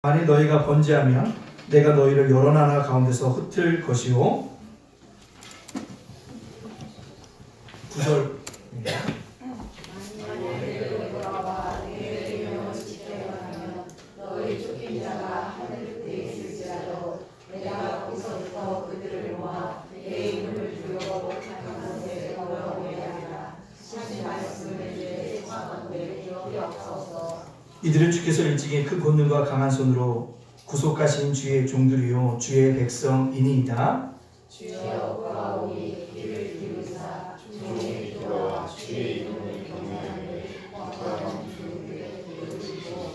만일 너희가 번제하면 내가 너희를 여러 나라 가운데서 흩을 것이요. 9절입니다. 이들은 주께서 일찍이 큰 권능과 강한 손으로 구속하신 주의 종들이요 주의 백성이니이다. 주여 구하오니 귀를 기울이사 주의 기도와 주의 이름을 경외하는 어떤 주님께 들으시고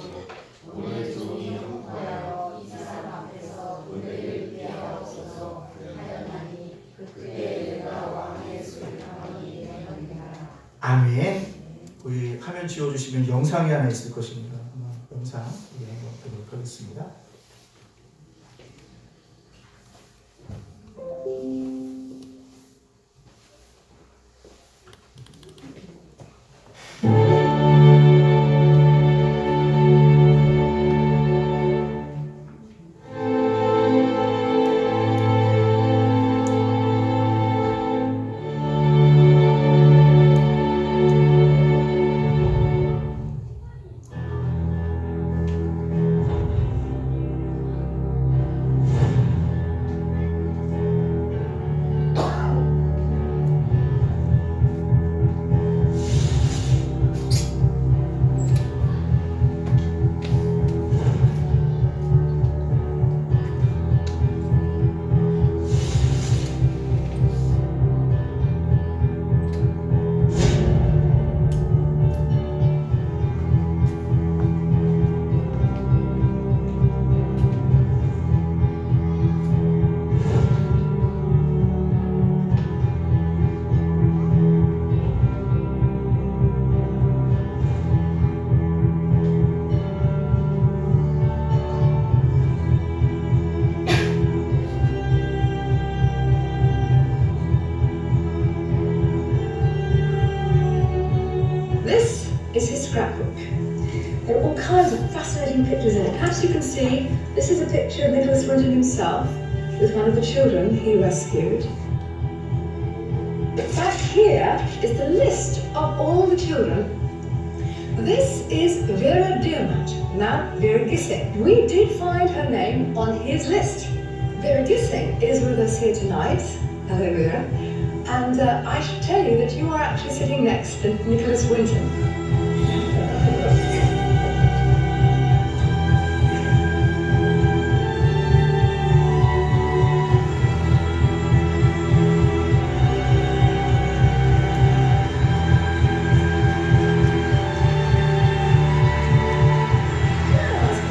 오늘 종이 흠하여 이 사람 앞에서 은혜를 비하옵소서 하였나니 그때 내가 왕의 술탕이 되었느니라. 아멘. 우리 화면 지워주시면 영상이 하나 있을 것입니다. 영상 한번 보도록 하겠습니다. This is his scrapbook. There are all kinds of fascinating pictures in it. As you can see, this is a picture of Nicholas Winton himself with one of the children he rescued. Back here is the list of all the children. This is Vera Diamant, now Vera Gissing. We did find her name on his list. Vera Gissing is with us here tonight. Hello, Vera. And I should tell you that you are actually sitting next to Nicholas Winton.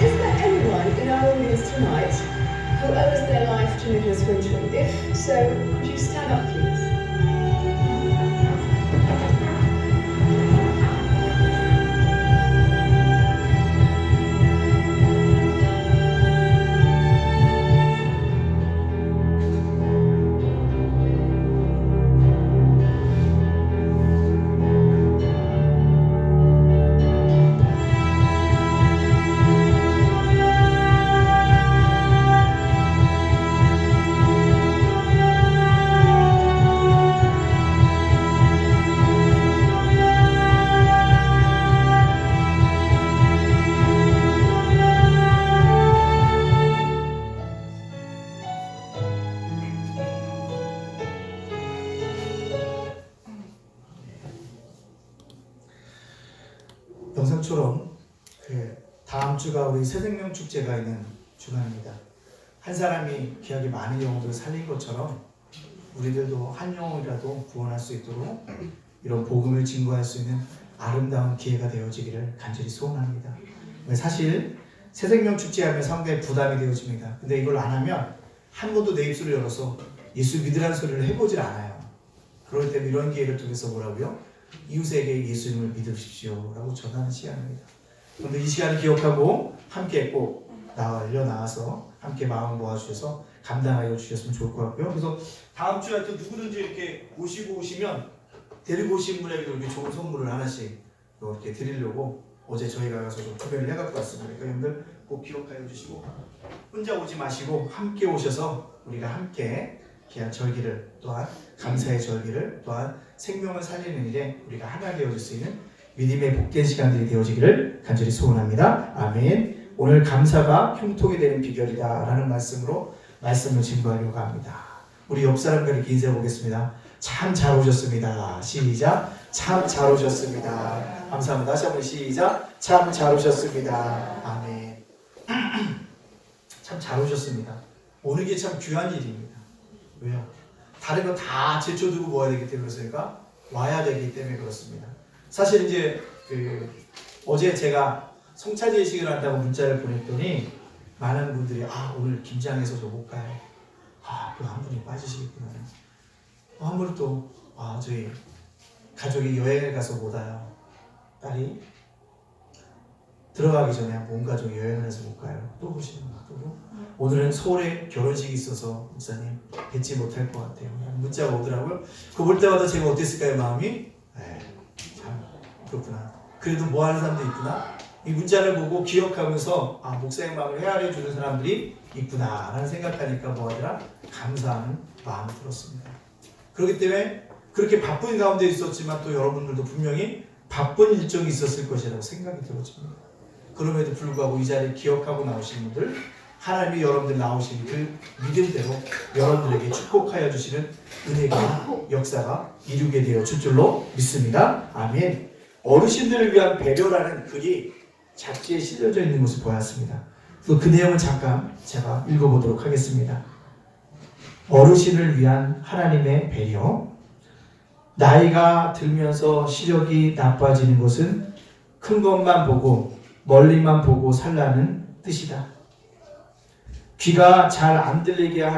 Is there anyone in our audience tonight who owes their life to Nicholas Winton? If so, could you stand up, please? 영상처럼 다음 주가 우리 새생명 축제가 있는 주간입니다. 한 사람이 귀하게 많은 영혼들을 살린 것처럼 우리들도 한 영혼이라도 구원할 수 있도록 이런 복음을 증거할 수 있는 아름다운 기회가 되어지기를 간절히 소원합니다. 사실 새생명 축제하면 상당히 부담이 되어집니다. 근데 이걸 안 하면 한 번도 내 입술을 열어서 예수 믿으라는 소리를 해보질 않아요. 그럴 때 이런 기회를 통해서 뭐라고요? 이웃에게 예수님을 믿으십시오 라고 전하는 시간입니다. 그런데 이 시간을 기억하고 함께 꼭 나와서 함께 마음 모아주셔서 감당하여 주셨으면 좋을 것 같고요. 그래서 다음 주에 하여튼 누구든지 이렇게 모시고 오시면 데리고 오신 분에게도 이렇게 좋은 선물을 하나씩 이렇게 드리려고 어제 저희가 가서 좀 구매를 해갖고 왔습니다. 그러니까 여러분들 꼭 기억하여 주시고 혼자 오지 마시고 함께 오셔서 우리가 함께 귀한 절기를 또한 감사의 절기를 또한 생명을 살리는 일에 우리가 하나 되어줄 수 있는 믿음의 복된 시간들이 되어지기를 간절히 소원합니다. 아멘. 오늘 감사가 형통이 되는 비결이다 라는 말씀으로 말씀을 증거하려고 합니다. 우리 옆 사람과 이렇게 인사해 보겠습니다. 참 잘 오셨습니다. 시작. 참 잘 오셨습니다. 감사합니다. 다시 한번 시작. 참 잘 오셨습니다. 아멘. 참 잘 오셨습니다. 오는 게 참 귀한 일입니다. 왜요? 다른 거 다 제쳐두고 모아야 되기 때문에 그렇습니까? 와야 되기 때문에 그렇습니다. 사실 이제 어제 제가 성찬 예식을 한다고 문자를 보냈더니 많은 분들이 오늘 김장해서 저 못 가요. 또 한 분이 빠지시겠구나. 한 분은 또 저희 가족이 여행을 가서 못 와요. 딸이 들어가기 전에 온 가족이 여행을 해서 못 가요. 또 보시는 거. 오늘은 서울에 결혼식이 있어서 목사님 뵙지 못할 것 같아요. 문자가 오더라고요. 그거 볼 때마다 제가 어땠을까요? 마음이? 참 그렇구나. 그래도 뭐 하는 사람도 있구나. 이 문자를 보고 기억하면서 목사님 마음을 헤아려 주는 사람들이 있구나 라는 생각하니까 뭐하더라? 감사하는 마음이 들었습니다. 그렇기 때문에 그렇게 바쁜 가운데 있었지만 또 여러분들도 분명히 바쁜 일정이 있었을 것이라고 생각이 들어집니다. 그럼에도 불구하고 이 자리를 기억하고 나오신 분들, 하나님이 여러분들 나오신 그 믿음대로 여러분들에게 축복하여 주시는 은혜가 역사가 이루게 되어 줄 줄로 믿습니다. 아멘. 어르신들을 위한 배려라는 글이 잡지에 실려져 있는 것을 보았습니다. 그 내용을 잠깐 제가 읽어보도록 하겠습니다. 어르신을 위한 하나님의 배려. 나이가 들면서 시력이 나빠지는 것은 큰 것만 보고 멀리만 보고 살라는 뜻이다. 귀가 잘 안 들리게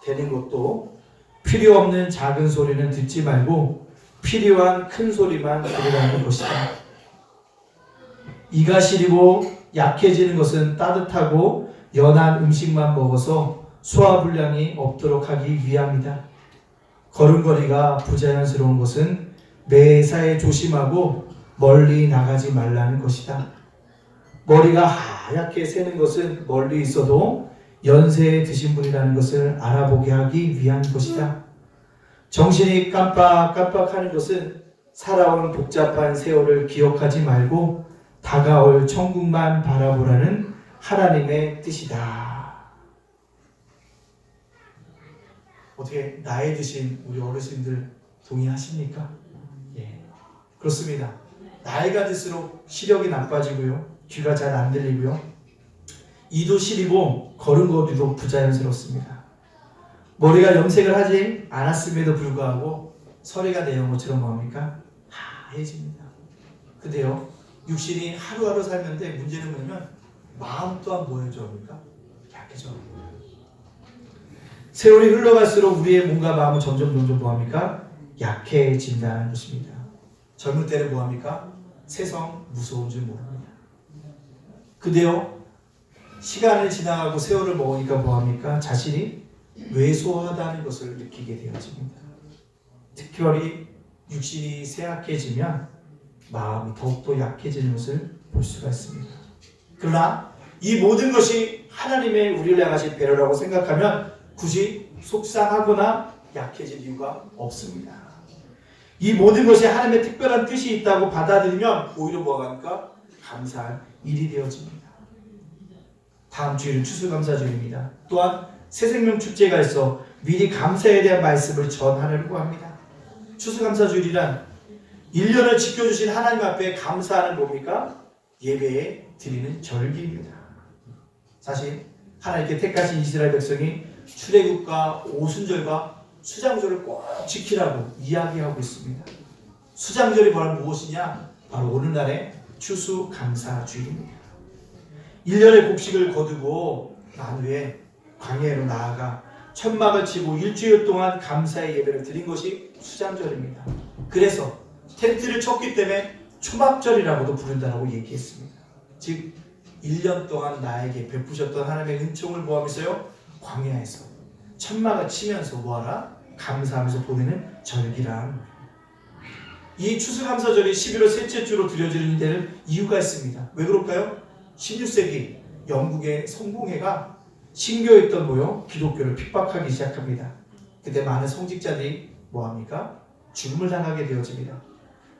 되는 것도 필요 없는 작은 소리는 듣지 말고 필요한 큰 소리만 들으라는 것이다. 이가 시리고 약해지는 것은 따뜻하고 연한 음식만 먹어서 소화불량이 없도록 하기 위함이다. 걸음걸이가 부자연스러운 것은 매사에 조심하고 멀리 나가지 말라는 것이다. 머리가 하얗게 새는 것은 멀리 있어도 연세에 드신 분이라는 것을 알아보게 하기 위한 것이다. 정신이 깜빡깜빡하는 것은 살아온 복잡한 세월을 기억하지 말고 다가올 천국만 바라보라는 하나님의 뜻이다. 어떻게 나이 드신 우리 어르신들 동의하십니까? 예, 그렇습니다. 나이가 들수록 시력이 나빠지고요, 귀가 잘 안 들리고요, 이도 시리고 걸음걸이도 부자연스럽습니다. 머리가 염색을 하지 않았음에도 불구하고 서리가 내온 것처럼 뭡니까? 하얘집니다. 근데요, 육신이 하루하루 살는데 문제는 뭐냐면 마음 또한 뭐해져 합니까? 약해져. 세월이 흘러갈수록 우리의 몸과 마음은 점점 뭐합니까? 약해진다는 것입니다. 젊을 때는 뭐합니까? 세상 무서운 줄 모릅니다. 근데요, 시간을 지나가고 세월을 먹으니까 뭐합니까? 자신이 왜소하다는 것을 느끼게 되어집니다. 특별히 육신이 쇠약해지면 마음이 더욱더 약해지는 것을 볼 수가 있습니다. 그러나 이 모든 것이 하나님의 우리를 향하신 배려라고 생각하면 굳이 속상하거나 약해질 이유가 없습니다. 이 모든 것이 하나님의 특별한 뜻이 있다고 받아들이면 오히려 뭐가 합니까? 감사할 일이 되어집니다. 다음 주일은 추수감사주일입니다. 또한 새생명 축제가 있어 미리 감사에 대한 말씀을 전하려고 합니다. 추수감사주일이란 1년을 지켜주신 하나님 앞에 감사하는 뭡니까? 예배에 드리는 절기입니다. 사실 하나님께 택하신 이스라엘 백성이 출애굽과 오순절과 수장절을 꼭 지키라고 이야기하고 있습니다. 수장절이 바로 무엇이냐? 바로 오늘날의 추수감사주일입니다. 1년의 곡식을 거두고 난 후에 광야로 나아가 천막을 치고 일주일 동안 감사의 예배를 드린 것이 수장절입니다. 그래서 텐트를 쳤기 때문에 초막절이라고도 부른다고 얘기했습니다. 즉 1년 동안 나에게 베푸셨던 하나님의 은총을 뭐하면서요? 광야에서 천막을 치면서 뭐하라? 감사하면서 보내는 절기란. 이 추수감사절이 11월 셋째 주로 드려지는 데는 이유가 있습니다. 왜 그럴까요? 16세기 영국의 성공회가 신교했던 뭐요? 기독교를 핍박하기 시작합니다. 그때 많은 성직자들이 뭐합니까? 죽음을 당하게 되어집니다.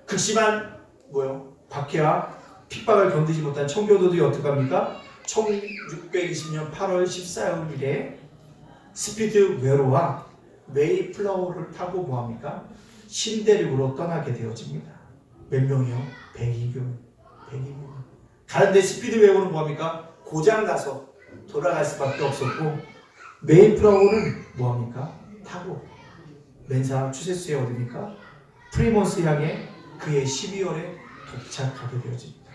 극심한 뭐요? 박해와 핍박을 견디지 못한 청교도들이 어떡합니까? 1620년 8월 14일에 스피드 웨로와 메이플라워를 타고 뭐합니까? 신대륙으로 떠나게 되어집니다. 몇 명이요? 102명. 가는데 스피드 웨로는 뭐합니까? 고장나서 돌아갈 수밖에 없었고, 메이플라워는 뭐합니까? 타고 맨사 추세스에 어딥니까? 프리먼스 향해 그해 12월에 도착하게 되어집니다.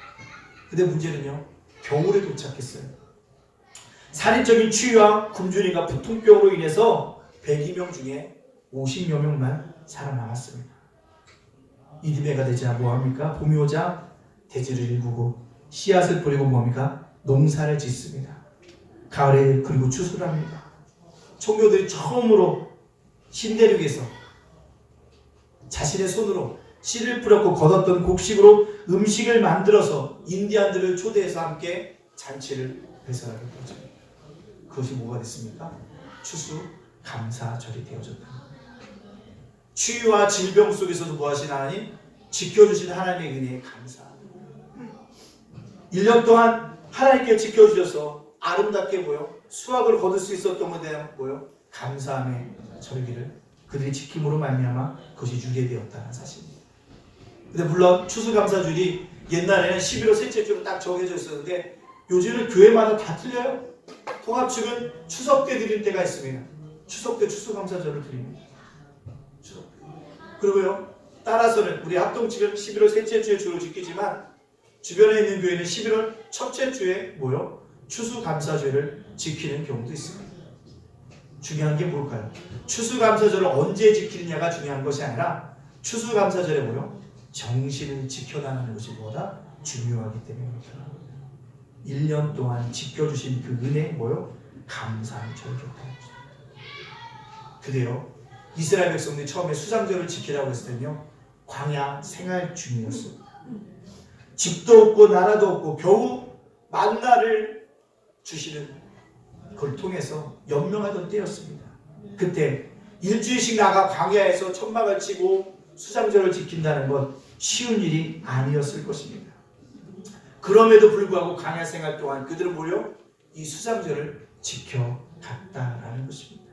근데 문제는요, 겨울에 도착했어요. 살인적인 추위와 굶주림과 부통병으로 인해서 102명 중에 50여 명만 살아남았습니다. 이듬해가 되자 뭐합니까? 봄이 오자 대지를 일구고 씨앗을 뿌리고 뭐합니까? 농사를 짓습니다. 가을에 그리고 추수를 합니다. 청교들이 처음으로 신대륙에서 자신의 손으로 씨를 뿌렸고 거뒀던 곡식으로 음식을 만들어서 인디안들을 초대해서 함께 잔치를 배설하게 되죠. 그것이 뭐가 됐습니까? 추수감사절이 되어졌다. 추위와 질병 속에서도 뭐하신 하나님? 지켜주신 하나님의 은혜에 감사합니다. 1년 동안 하나님께 지켜주셔서 아름답게 뭐요? 수확을 거둘 수 있었던 것에 대한 뭐요? 감사함의 절기를 그들이 지킴으로 말미암아 그것이 유래되었다는 사실입니다. 근데 물론 추수감사절이 옛날에는 11월 셋째 주로 딱 정해져 있었는데 요즘은 교회마다 다 틀려요. 통합측은 추석 때 드릴 때가 있습니다. 추석 때 추수감사절을 드립니다. 추석 때. 그리고요, 따라서는 우리 합동측은 11월 셋째 주에 주로 지키지만 주변에 있는 교회는 11월 첫째 주에 뭐요? 추수감사절을 지키는 경우도 있습니다. 중요한 게 뭘까요? 추수감사절을 언제 지키느냐가 중요한 것이 아니라 추수감사절에 뭐요? 정신을 지켜나가는 것이 뭐다? 중요하기 때문입니다. 1년 동안 지켜주신 그 은혜에 뭐요? 감사의 절기였다는 것입니다. 그대로 이스라엘 백성들이 처음에 수장절을 지키라고 했을 때는요, 광야 생활 중이었습니다. 집도 없고 나라도 없고 겨우 만나를 주시는 그걸 통해서 연명하던 때였습니다. 그때 일주일씩 나가 광야에서 천막을 치고 수장절을 지킨다는 건 쉬운 일이 아니었을 것입니다. 그럼에도 불구하고 광야 생활 동안 그들은 뭐요? 이 수장절을 지켜갔다라는 것입니다.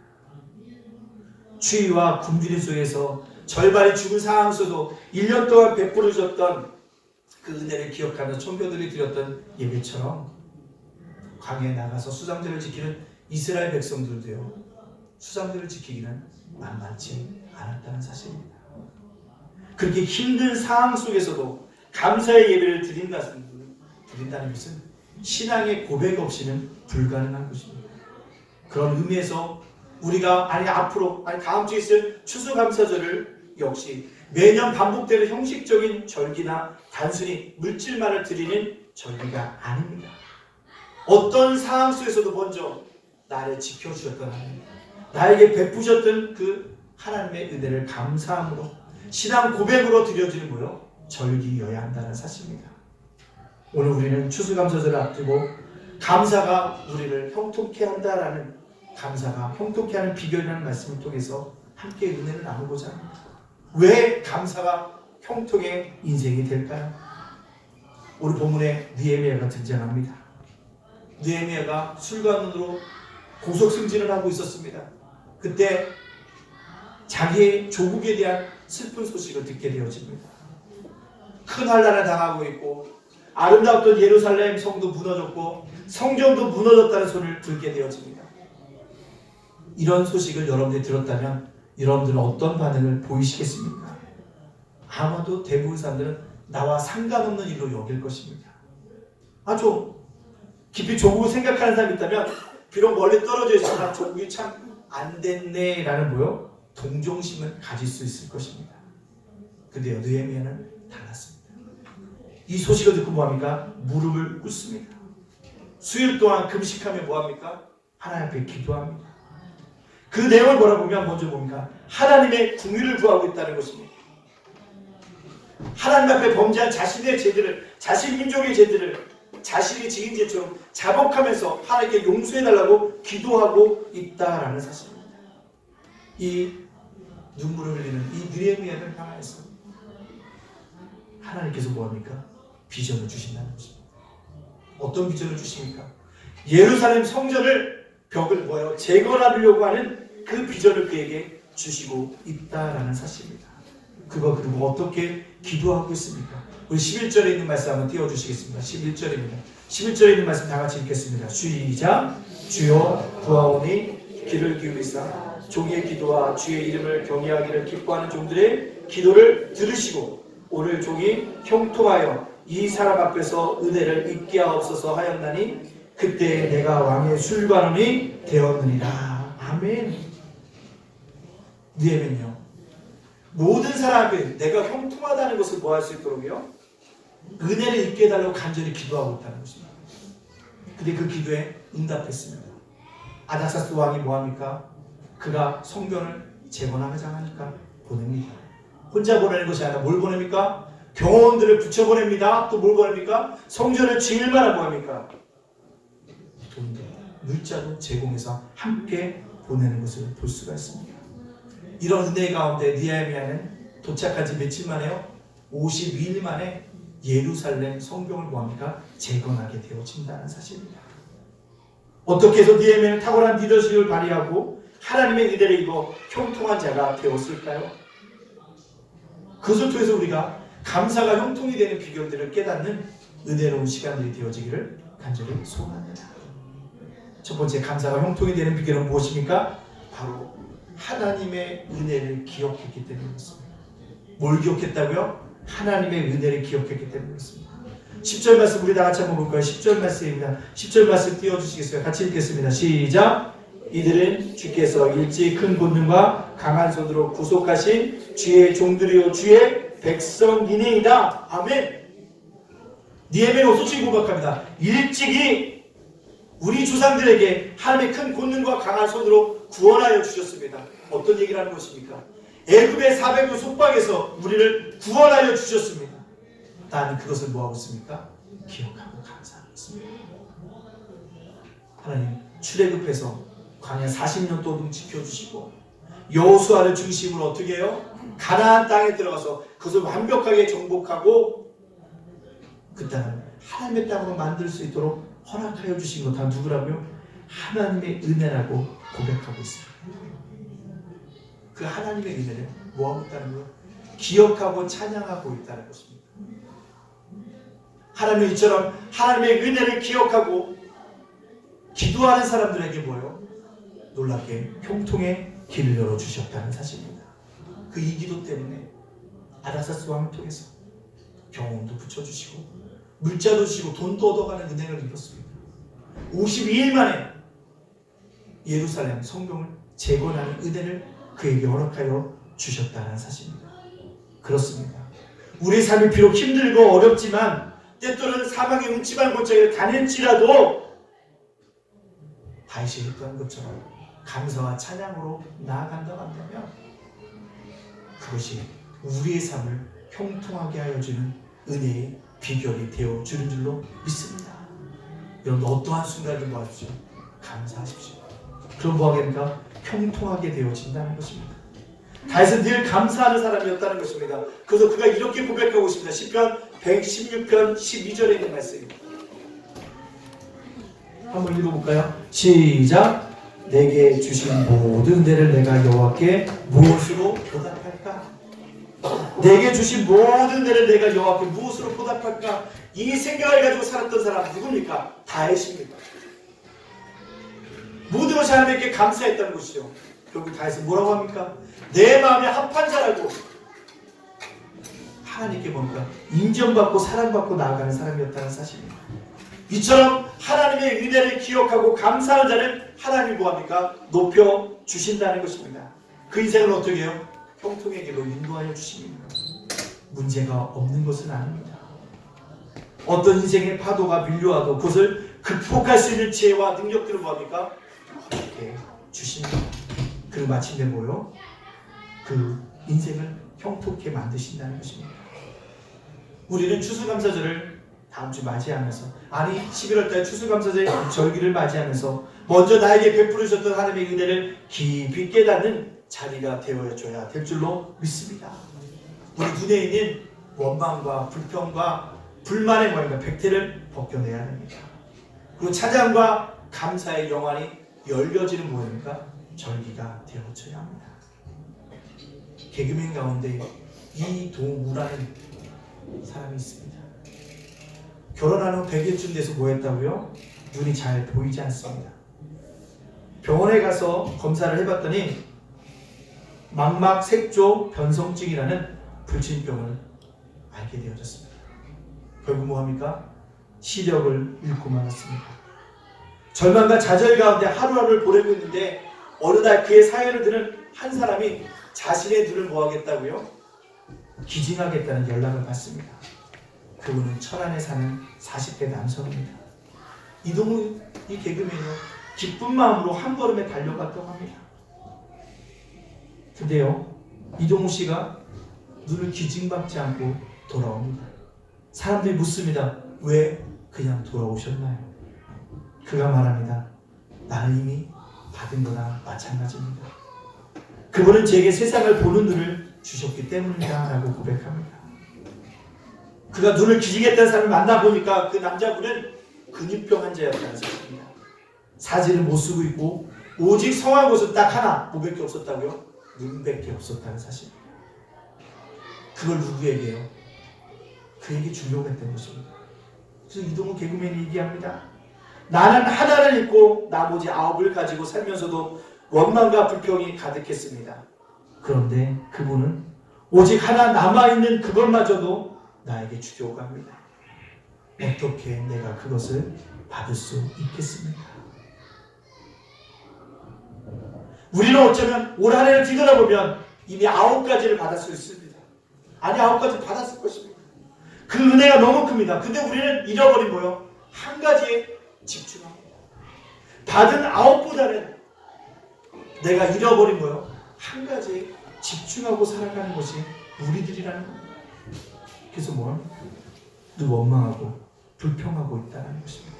추위와 굶주림 속에서 절반이 죽은 상황 속에도 1년 동안 베풀어 주셨던 그 은혜를 기억하면서 청교들이 드렸던 예배처럼 광야에 나가서 수장절을 지키는 이스라엘 백성들도요, 수장절을 지키기는 만만치 않았다는 사실입니다. 그렇게 힘든 상황 속에서도 감사의 예배를 드린다는 것은 신앙의 고백 없이는 불가능한 것입니다. 그런 의미에서 우리가 앞으로 다음 주에 있을 추수감사절을 역시 매년 반복되는 형식적인 절기나 단순히 물질만을 드리는 절기가 아닙니다. 어떤 상황 속에서도 먼저 나를 지켜주셨던 하나님, 나에게 베푸셨던 그 하나님의 은혜를 감사함으로 신앙 고백으로 드려지는 거요, 절기여야 한다는 사실입니다. 오늘 우리는 추수감사절을 앞두고 감사가 우리를 형통케 한다라는, 감사가 형통케 하는 비결이라는 말씀을 통해서 함께 은혜를 나누고자 합니다. 왜 감사가 형통의 인생이 될까요? 오늘 본문에 느헤미야가 등장합니다. 느헤미야가 술과 눈으로 고속 승진을 하고 있었습니다. 그때 자기의 조국에 대한 슬픈 소식을 듣게 되어집니다. 큰 환난을 당하고 있고 아름다웠던 예루살렘 성도 무너졌고 성전도 무너졌다는 소리를 듣게 되어집니다. 이런 소식을 여러분들이 들었다면 여러분들은 어떤 반응을 보이시겠습니까? 아마도 대부분 사람들은 나와 상관없는 일로 여길 것입니다. 좀 깊이 조국을 생각하는 사람이 있다면 비록 멀리 떨어져 있지만 조국이 참 안 됐네 라는 뭐요? 동정심을 가질 수 있을 것입니다. 근데요, 느헤미야는 달랐습니다. 이 소식을 듣고 뭐합니까? 무릎을 꿇습니다. 수일 동안 금식하며 뭐합니까? 하나님 앞에 기도합니다. 그 내용을 뭐라 보면 먼저 뭡니까? 하나님의 궁유를 구하고 있다는 것입니다. 하나님 앞에 범죄한 자신의 죄들을, 자신 민족의 죄들을 자신이 지은 죄처럼 자복하면서 하나님께 용서해달라고 기도하고 있다라는 사실입니다. 이 눈물을 흘리는 이 느헤미야를 향해서 하나님께서 뭐합니까? 비전을 주신다는 것입니다. 어떤 비전을 주십니까? 예루살렘 성전을 벽을 뭐예요? 재건하려고 하는 그 비전을 그에게 주시고 있다라는 사실입니다. 그리고 어떻게 기도하고 있습니까? 우리 11절에 있는 말씀 한번 띄워주시겠습니다. 11절입니다. 11절에 있는 말씀 다 같이 읽겠습니다. 시작. 주여 구하오니 귀를 기울이사 종의 기도와 주의 이름을 경외하기를 기뻐하는 종들의 기도를 들으시고 오늘 종이 형통하여 이 사람 앞에서 은혜를 입게 하옵소서 하였나니 그때 내가 왕의 술관원이 되었느니라. 아멘. 느헤미야는요, 모든 사람 앞에 내가 형통하다는 것을 뭐 할 수 있도록요? 은혜를 입게 해달라고 간절히 기도하고 있다는 것입니다. 근데 그 기도에 응답했습니다. 아닥사스 왕이 뭐합니까? 그가 성전을 재건하자 하니까 보냅니다. 혼자 보내는 것이 아니라 뭘 보냅니까? 경호원들을 붙여보냅니다. 또 뭘 보냅니까? 성전을 지을 만한 뭐합니까? 돈도 물자도 제공해서 함께 보내는 것을 볼 수가 있습니다. 이런 은혜 가운데 느헤미야는 도착한 지 며칠 만에요? 52일 만에 예루살렘 성경을 뭐합니까? 재건하게 되어진다는 사실입니다. 어떻게 해서 느헤미야는 탁월한 리더십을 발휘하고 하나님의 은혜를 입어 형통한 자가 되었을까요? 그것을 통해서 우리가 감사가 형통이 되는 비결들을 깨닫는 은혜로운 시간들이 되어지기를 간절히 소원합니다. 첫 번째, 감사가 형통이 되는 비결은 무엇입니까? 바로 하나님의 은혜를 기억했기 때문이었습니다. 뭘 기억했다고요? 하나님의 은혜를 기억했기 때문이었습니다. 10절 말씀 우리 다 같이 한번 볼까요? 10절 말씀입니다. 10절 말씀 띄워주시겠어요? 같이 읽겠습니다. 시작! 이들은 주께서 일찍 큰 권능과 강한 손으로 구속하신 주의 종들이요 주의 백성이니이다. 아멘. 느헤미야는 솔직히 고백합니다. 일찍이 우리 조상들에게 하나님의 큰 권능과 강한 손으로 구원하여 주셨습니다. 어떤 얘기를 하는 것입니까? 애굽의 400년 속박에서 우리를 구원하여 주셨습니다. 나는 그것을 뭐하고 있습니까? 기억하고 감사하고 있습니다. 하나님 출애굽해서 광야 40년 동안 지켜주시고 여호수아를 중심으로 어떻게 해요? 가나안 땅에 들어가서 그것을 완벽하게 정복하고 그 땅을 하나님의 땅으로 만들 수 있도록 허락하여 주신 것 다 누구라고요? 하나님의 은혜라고 고백하고 있습니다. 그 하나님의 은혜를 뭐하고 있다는 거예요? 기억하고 찬양하고 있다는 것입니다. 하나님은 이처럼 하나님의 은혜를 기억하고 기도하는 사람들에게 뭐예요? 놀랍게 형통의 길을 열어주셨다는 사실입니다. 그 이 기도 때문에 아닥사스 왕을 통해서 경험도 붙여주시고 물자도 주시고 돈도 얻어가는 은혜를 입었습니다. 52일 만에 예루살렘 성경을 재건하는 은혜를 그에게 허락하여 주셨다는 사실입니다. 그렇습니다. 우리의 삶이 비록 힘들고 어렵지만 때때로는 사망의 음침한 골짜기를 다닐지라도 다윗이 했던 것처럼 감사와 찬양으로 나아간다고 한다면 그것이 우리의 삶을 형통하게 하여 주는 은혜의 비결이 되어 주는 줄로 믿습니다. 여러분 어떠한 순간도 뭐하십시오? 감사하십시오. 그럼 뭐하겠습니까? 형통하게 되어진다는 것입니다. 다윗은 늘 감사하는 사람이었다는 것입니다. 그래서 그가 이렇게 고백하고 있습니다. 시편 116편 12절에 있는 말씀입니다. 한번 읽어볼까요? 시작! 내게 주신 모든 은혜를 내가 여호와께 무엇으로 보답할까? 내게 주신 모든 은혜를 내가 여호와께 무엇으로 보답할까? 이 생각을 가지고 살았던 사람 누굽니까? 다윗입니다. 모든 것이 하나님께 감사했다는 것이죠. 결국 다윗은 뭐라고 합니까? 내 마음에 합한 자라고 하나님께 뭔가 인정받고 사랑받고 나아가는 사람이었다는 사실입니다. 이처럼 하나님의 은혜를 기억하고 감사하는 자는 하나님이 뭐합니까? 높여주신다는 것입니다. 그 인생을 어떻게 해요? 형통의 길로 인도하여 주십니다. 문제가 없는 것은 아닙니다. 어떤 인생의 파도가 밀려와도 그것을 극복할 수 있는 지혜와 능력들을 뭐합니까? 어떻게 주십니다. 그리고 마침내 뭐요? 그 인생을 형통케 만드신다는 것입니다. 우리는 추수감사절을 다음 주 맞이하면서, 아니 11월달 추수감사절 절기를 맞이하면서 먼저 나에게 베풀으셨던 하나님의 은혜를 깊이 깨닫는 자리가 되어줘야 될 줄로 믿습니다. 우리 눈에 있는 원망과 불평과 불만의 모양과 백태를 벗겨내야 합니다. 그리고 찬양과 감사의 영안이 열려지는 모양과 절기가 되어져야 합니다. 개그맨 가운데 이동우라는 사람이 있습니다. 결혼한 후 100일쯤 돼서 뭐 했다고요? 눈이 잘 보이지 않습니다. 병원에 가서 검사를 해봤더니 망막색조 변성증이라는 불치병을 알게 되어졌습니다. 결국 뭐합니까? 시력을 잃고 말았습니다. 절망과 좌절 가운데 하루하루를 보내고 있는데 어느 날 그의 사연을 들은 한 사람이 자신의 눈을 뭐하겠다고요? 기증하겠다는 연락을 받습니다. 그분은 철안에 사는 40대 남성입니다. 이동우 이 개그맨이요, 기쁜 마음으로 한 걸음에 달려갔다고 합니다. 근데요, 이동우 씨가 눈을 기증받지 않고 돌아옵니다. 사람들이 묻습니다. 왜 그냥 돌아오셨나요? 그가 말합니다. 나는 이미 받은 거나 마찬가지입니다. 그분은 제게 세상을 보는 눈을 주셨기 때문이다 라고 고백합니다. 그가 눈을 기증했다는 사람을 만나보니까 그 남자분은 근육병 환자였다는 사실입니다. 사진을 못 쓰고 있고 오직 성한 곳은 딱 하나, 뭐밖에 없었다고요? 눈밖에 없었다는 사실. 그걸 누구에게요? 그에게 주려고 했던 것입니다. 그래서 이동우 개그맨이 얘기합니다. 나는 하나를 잊고 나머지 9을 가지고 살면서도 원망과 불평이 가득했습니다. 그런데 그분은 오직 하나 남아있는 그것마저도 나에게 주려고 합니다. 어떻게 내가 그것을 받을 수 있겠습니까? 우리는 어쩌면 올 한 해를 뒤돌아보면 이미 9가지를 받을 수 있습니다. 아니 9가지 받았을 것입니다. 그 은혜가 너무 큽니다. 근데 우리는 잃어버린 뭐요? 한 가지에 집중합니다. 받은 9보다는 내가 잃어버린 거요, 한 가지에 집중하고 살아가는 것이 우리들이라는 겁니다. 그래서 뭘? 늘 원망하고 불평하고 있다는 것입니다.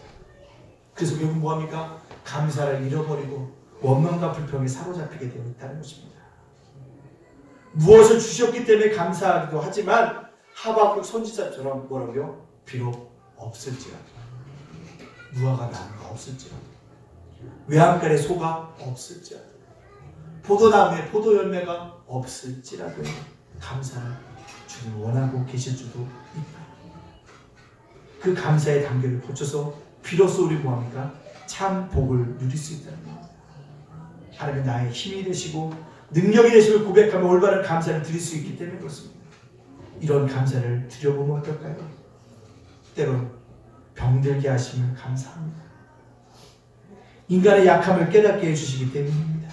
그래서 결국 뭐합니까? 감사를 잃어버리고 원망과 불평에 사로잡히게 되어 있다는 것입니다. 무엇을 주셨기 때문에 감사하기도 하지만 하박국 선지자처럼 뭐라고요? 비록 없을지라도, 무화과 나무가 없을지라도, 외양간에 소가 없을지라도, 포도나무에 포도 열매가 없을지라도 감사를 주님 원하고 계실 줄도 있다. 그 감사의 단계를 거쳐서 비로소 우리 뭐합니까? 참 복을 누릴 수 있다는 겁니다. 하나님은 나의 힘이 되시고 능력이 되심을 고백하며 올바른 감사를 드릴 수 있기 때문에 그렇습니다. 이런 감사를 드려보면 어떨까요? 때론 병들게 하심을 감사합니다. 인간의 약함을 깨닫게 해주시기 때문입니다.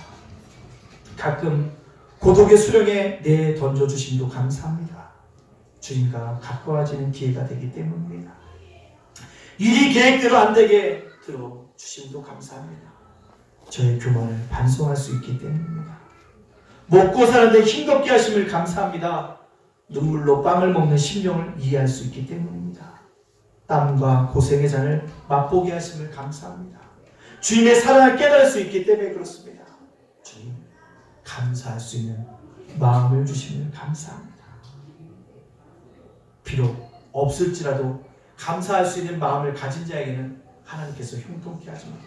가끔 고독의 수령에 내던져주심도 감사합니다. 주님과 가까워지는 기회가 되기 때문입니다. 일이 계획대로 안 되게 들어주심도 감사합니다. 저의 교만을 반성할 수 있기 때문입니다. 먹고 사는데 힘겹게 하심을 감사합니다. 눈물로 빵을 먹는 심령을 이해할 수 있기 때문입니다. 땀과 고생의 잔을 맛보게 하심을 감사합니다. 주님의 사랑을 깨달을 수 있기 때문에 그렇습니다. 주님, 감사할 수 있는 마음을 주시면 감사합니다. 비록 없을지라도 감사할 수 있는 마음을 가진 자에게는 하나님께서 형통케 하십니다.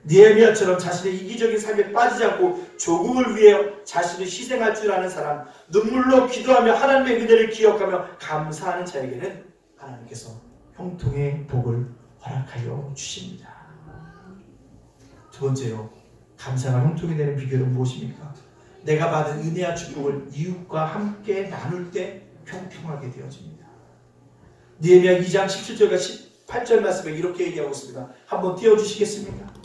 느헤미야처럼 자신의 이기적인 삶에 빠지지 않고 조국을 위해 자신을 희생할 줄 아는 사람, 눈물로 기도하며 하나님의 은혜를 기억하며 감사하는 자에게는 하나님께서 형통의 복을 허락하여 주십니다. 두 번째로, 감사가 형통이 되는 비결은 무엇입니까? 내가 받은 은혜와 축복을 이웃과 함께 나눌 때 형통하게 되어집니다. 느헤미야 2장 17절과 18절 말씀에 이렇게 얘기하고 있습니다. 한번 띄워주시겠습니까?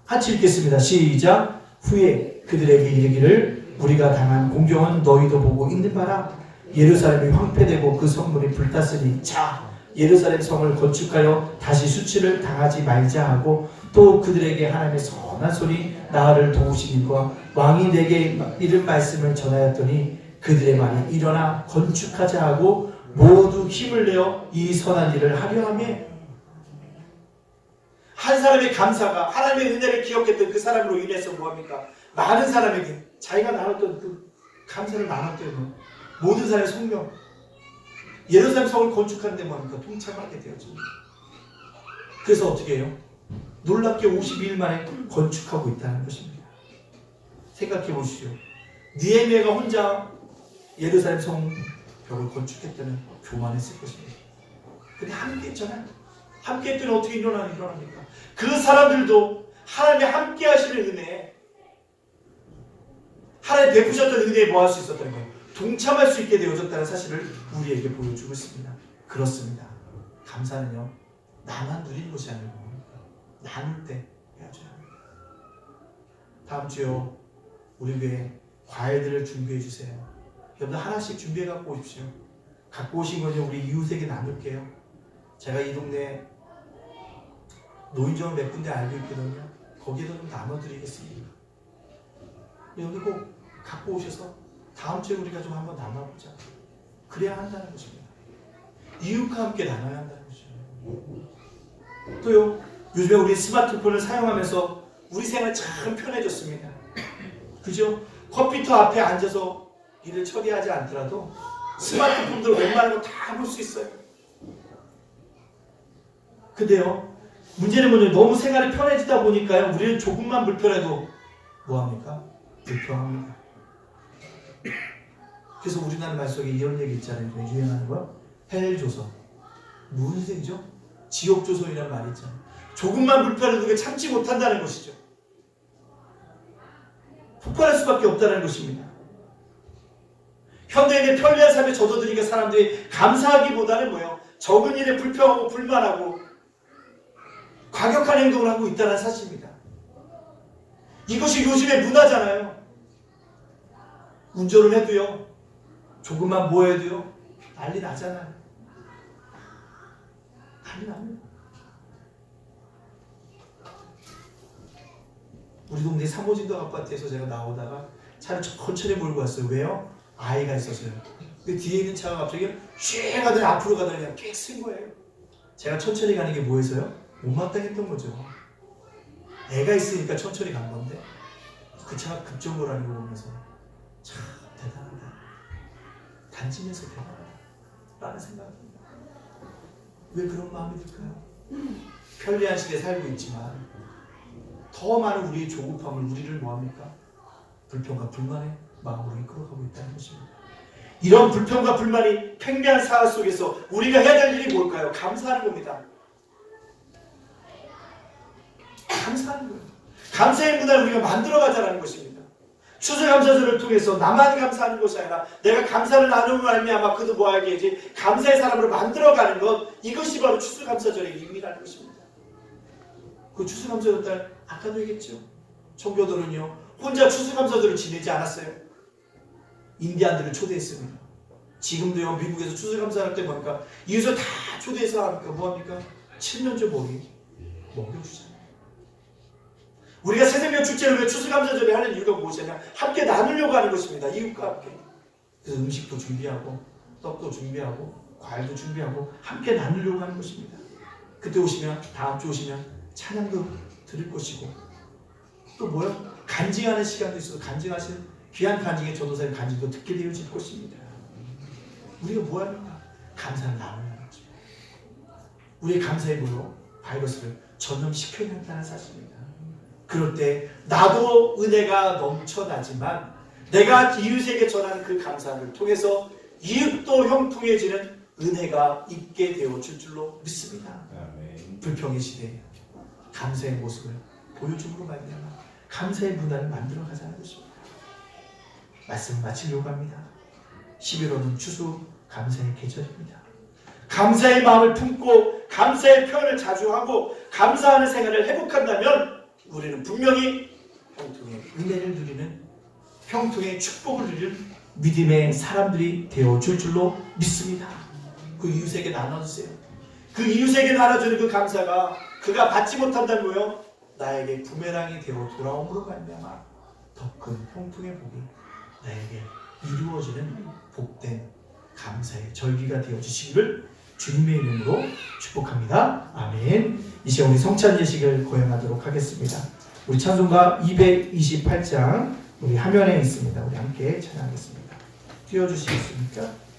같이 읽겠습니다. 시작. 후에 그들에게 이르기를 우리가 당한 공경은 너희도 보고 있는 바라. 예루살렘이 황폐되고 그 성문이 불탔으니 자, 예루살렘 성을 건축하여 다시 수치를 당하지 말자 하고, 또 그들에게 하나님의 선한 소리 나를 도우시니까 왕이 내게 이른 말씀을 전하였더니 그들의 말이 일어나 건축하자 하고 모두 힘을 내어 이 선한 일을 하려 함에 한 사람의 감사가 하나님의 은혜를 기억했던 그 사람으로 인해서 뭐합니까? 많은 사람에게 자기가 나눴던 그 감사를 나눴던 모든 사람의 성령 예루살렘 성을 건축하는데 뭐합니까? 동참하게 되었습니다. 그래서 어떻게 해요? 놀랍게 52일 만에 건축하고 있다는 것입니다. 생각해 보시죠. 느헤미야가 혼자 예루살렘 성벽을 건축했다는 교만했을 것입니다. 근데 함께 했잖아요. 함께 했더니 어떻게 일어납니까? 그 사람들도 하나님의 함께 하시는 은혜에 하나님 베푸셨던 은혜에 뭐 할 수 있었다는 거예요. 동참할 수 있게 되어졌다는 사실을 우리에게 보여주고 있습니다. 그렇습니다. 감사는요. 나만 누리는 것이 아니고 나눌 때 해야죠. 다음 주요. 우리 교회 과일들을 준비해 주세요. 여러분들 하나씩 준비해 갖고 오십시오. 갖고 오신 거죠. 우리 이웃에게 나눌게요. 제가 이 동네 노인정을 몇 군데 알고 있거든요. 거기에도 좀 나눠드리겠습니다. 여기 꼭 갖고 오셔서 다음 주에 우리가 좀 한번 나눠보자. 그래야 한다는 것입니다. 이웃과 함께 나눠야 한다는 것이죠. 또요. 요즘에 우리 스마트폰을 사용하면서 우리 생활 참 편해졌습니다. 그죠? 컴퓨터 앞에 앉아서 일을 처리하지 않더라도 스마트폰으로 웬만한 거 다 볼 수 있어요. 근데요, 문제는 뭐냐면 너무 생활이 편해지다 보니까요, 우리는 조금만 불편해도 뭐합니까? 불평합니다. 그래서 우리나라 말 속에 이런 얘기 있잖아요. 유행하는 거. 헬조선. 무슨 얘기죠? 지옥조선이라는 말이 있잖아요. 조금만 불편해도 그게 참지 못한다는 것이죠. 폭발할 수밖에 없다는 것입니다. 현대인의 편리한 삶에 젖어드니까 사람들이 감사하기보다는 뭐예요? 적은 일에 불평하고 불만하고 과격한 행동을 하고 있다는 사실입니다. 이것이 요즘의 문화잖아요. 운전을 해도요. 조금만 뭐 해도요. 난리 나잖아요. 난리 납니다. 우리 동네 사모진도 아파트에서 제가 나오다가 차를 천천히 몰고 왔어요. 왜요? 아이가 있어서요. 그 뒤에 있는 차가 갑자기 쉬 가더니 앞으로 가더니 그냥 꽥 쓴 거예요. 제가 천천히 가는 게 뭐해서요? 못마땅했던 거죠. 애가 있으니까 천천히 간 건데 그 차가 급정거를 하는 거 보면서 참 대단하다. 단지면서 대단하다. 라는 생각이 듭니다. 왜 그런 마음이 들까요? 편리한 시대에 살고 있지만 더 많은 우리의 조급함을 우리를 뭐합니까? 불평과 불만의 마음으로 이끌어가고 있다는 것입니다. 이런 불평과 불만이 팽배한 사회 속에서 우리가 해야 될 일이 뭘까요? 감사하는 겁니다. 감사하는 거예요. 감사의 문화를 우리가 만들어가자는 것입니다. 추수감사절을 통해서 나만 감사하는 것이 아니라 내가 감사를 나누면 말미암아 그도 뭐하게 하지 감사의 사람으로 만들어가는 것, 이것이 바로 추수감사절의 의미라는 것입니다. 그 추수감사절 아까도 얘기했죠. 청교도는요 혼자 추수감사절을 지내지 않았어요. 인디안들을 초대했습니다. 지금도요 미국에서 추수감사할 때 보니까 이웃을 다 초대해서 하니까 뭐합니까? 7년째 먹여주잖아요. 우리가 새생명 축제를 왜 추수감사절에 하는 이유가 무엇이냐? 함께 나누려고 하는 것입니다. 이웃과 함께. 그래서 음식도 준비하고 떡도 준비하고 과일도 준비하고 함께 나누려고 하는 것입니다. 그때 오시면 다음 주 오시면 찬양도 들을 것이고 또 뭐요? 간증하는 시간도 있어서 간증하시는 귀한 간증의 전도사님 간증도 듣게 되어질 것입니다. 우리가 뭐합니까? 감사를 나누는 거죠. 우리의 감사의 뭐요? 바이러스를 전염시켜야 한다는 사실입니다. 그럴 때 나도 은혜가 넘쳐나지만 내가 이웃에게 전하는 그 감사를 통해서 이웃도 형통해지는 은혜가 있게 되어질 줄로 믿습니다. 불평의 시대에 감사의 모습을 보여줌으로 말미암아 감사의 문화를 만들어 가자는 것입니다. 말씀 마치려고 합니다. 11월은 추수 감사의 계절입니다. 감사의 마음을 품고 감사의 표현을 자주 하고 감사하는 생활을 회복한다면 우리는 분명히 형통의 은혜를 누리는 형통의 축복을 누리는 믿음의 사람들이 되어줄 줄로 믿습니다. 그 이웃에게 나눠주세요. 그 이웃에게 나눠주는 그 감사가 그가 받지 못한다는 거요 나에게 부메랑이 되어 돌아옴으로 말미암아 더 큰 형통의 복이 나에게 이루어지는 복된 감사의 절기가 되어주시기를 주님의 이름으로 축복합니다. 아멘. 이 시간 우리 성찬 예식을 거행하도록 하겠습가 우리 찬송가 228장 우리 화면에 있습니다. 우리 함께 찬양하겠습니다. 띄워주시겠습니까?